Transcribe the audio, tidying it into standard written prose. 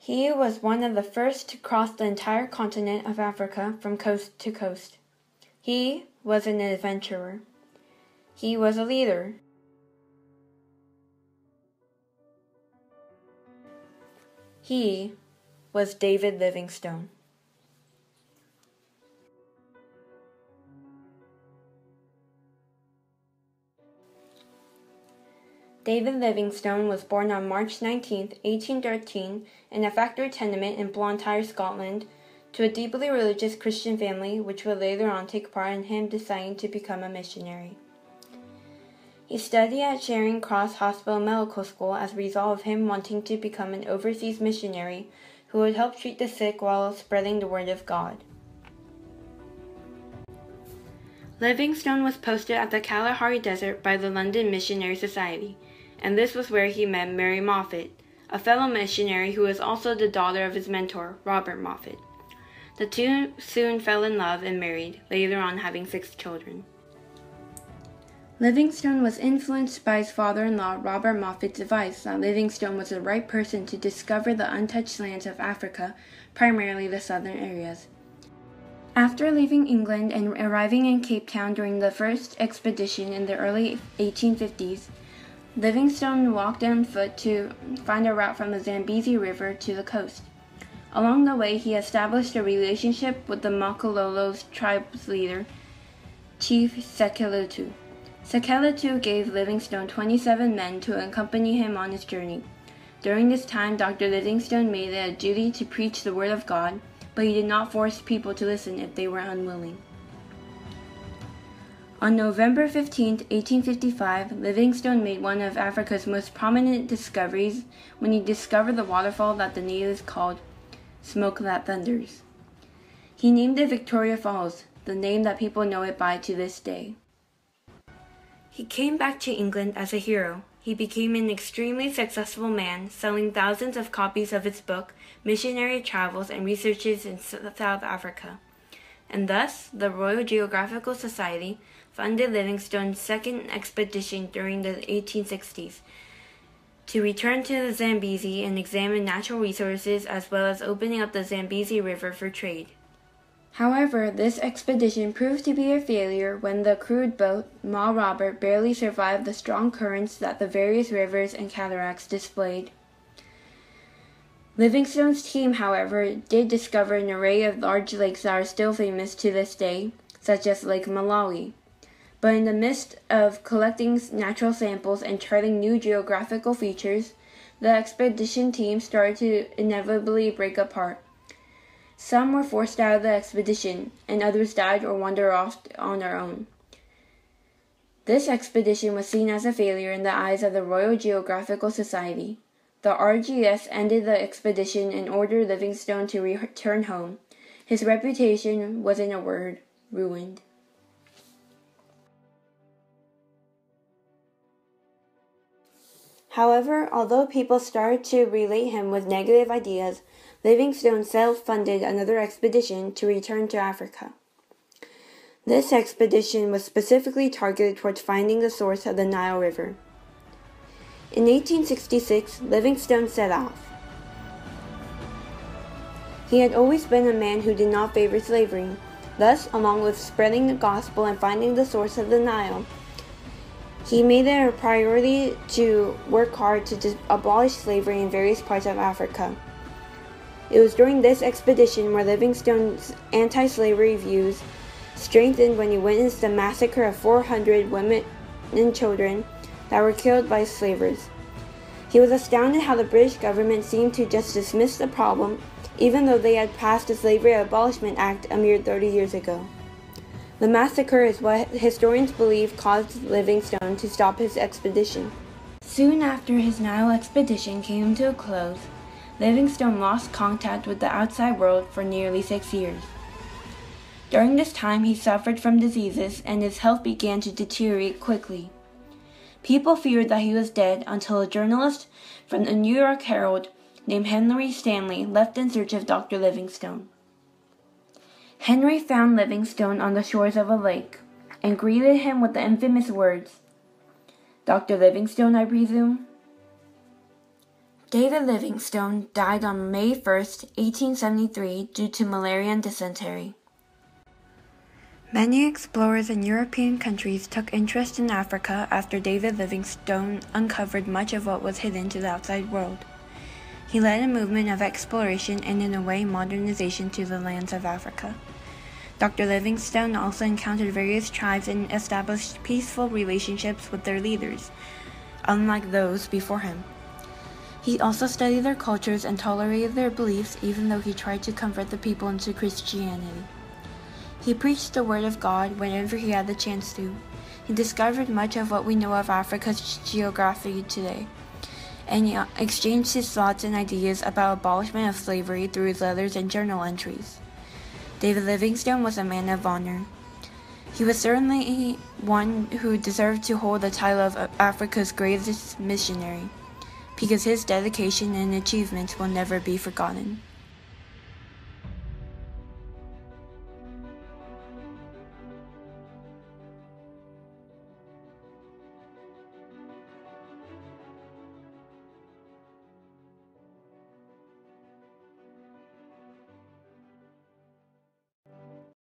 He was one of the first to cross the entire continent of Africa from coast to coast. He was an adventurer. He was a leader. He was David Livingstone. David Livingstone was born on March 19, 1813, in a factory tenement in Blantyre, Scotland, to a deeply religious Christian family which would later on take part in him deciding to become a missionary. He studied at Charing Cross Hospital Medical School as a result of him wanting to become an overseas missionary who would help treat the sick while spreading the word of God. Livingstone was posted at the Kalahari Desert by the London Missionary Society, and this was where he met Mary Moffat, a fellow missionary who was also the daughter of his mentor, Robert Moffat. The two soon fell in love and married, later on having 6 children. Livingstone was influenced by his father-in-law, Robert Moffat's advice that Livingstone was the right person to discover the untouched lands of Africa, primarily the southern areas. After leaving England and arriving in Cape Town during the first expedition in the early 1850s, Livingstone walked on foot to find a route from the Zambezi River to the coast. Along the way, he established a relationship with the Makololo's tribe's leader, Chief Sekeletu. Sekeletu gave Livingstone 27 men to accompany him on his journey. During this time, Dr. Livingstone made it a duty to preach the word of God, but he did not force people to listen if they were unwilling. On November 15, 1855, Livingstone made one of Africa's most prominent discoveries when he discovered the waterfall that the natives called Smoke That Thunders. He named it Victoria Falls, the name that people know it by to this day. He came back to England as a hero. He became an extremely successful man, selling thousands of copies of his book, Missionary Travels and Researches in South Africa. And thus, the Royal Geographical Society funded Livingstone's second expedition during the 1860s to return to the Zambezi and examine natural resources as well as opening up the Zambezi River for trade. However, this expedition proved to be a failure when the crude boat, Ma Robert, barely survived the strong currents that the various rivers and cataracts displayed. Livingstone's team, however, did discover an array of large lakes that are still famous to this day, such as Lake Malawi. But in the midst of collecting natural samples and charting new geographical features, the expedition team started to inevitably break apart. Some were forced out of the expedition, and others died or wandered off on their own. This expedition was seen as a failure in the eyes of the Royal Geographical Society. The RGS ended the expedition and ordered Livingstone to return home. His reputation was, in a word, ruined. However, although people started to relate him with negative ideas, Livingstone self-funded another expedition to return to Africa. This expedition was specifically targeted towards finding the source of the Nile River. In 1866, Livingstone set off. He had always been a man who did not favor slavery. Thus, along with spreading the gospel and finding the source of the Nile, he made it a priority to work hard to abolish slavery in various parts of Africa. It was during this expedition where Livingstone's anti-slavery views strengthened when he witnessed the massacre of 400 women and children that were killed by slavers. He was astounded how the British government seemed to just dismiss the problem, even though they had passed the Slavery Abolishment Act a mere 30 years ago. The massacre is what historians believe caused Livingstone to stop his expedition. Soon after his Nile expedition came to a close, Livingstone lost contact with the outside world for nearly 6 years. During this time, he suffered from diseases and his health began to deteriorate quickly. People feared that he was dead until a journalist from the New York Herald named Henry Stanley left in search of Dr. Livingstone. Henry found Livingstone on the shores of a lake and greeted him with the infamous words, "Dr. Livingstone, I presume?" David Livingstone died on May 1, 1873, due to malaria and dysentery. Many explorers in European countries took interest in Africa after David Livingstone uncovered much of what was hidden to the outside world. He led a movement of exploration and, in a way, modernization to the lands of Africa. Dr. Livingstone also encountered various tribes and established peaceful relationships with their leaders, unlike those before him. He also studied their cultures and tolerated their beliefs, even though he tried to convert the people into Christianity. He preached the word of God whenever he had the chance to. He discovered much of what we know of Africa's geography today, and he exchanged his thoughts and ideas about abolishment of slavery through his letters and journal entries. David Livingstone was a man of honor. He was certainly one who deserved to hold the title of Africa's greatest missionary, because his dedication and achievements will never be forgotten.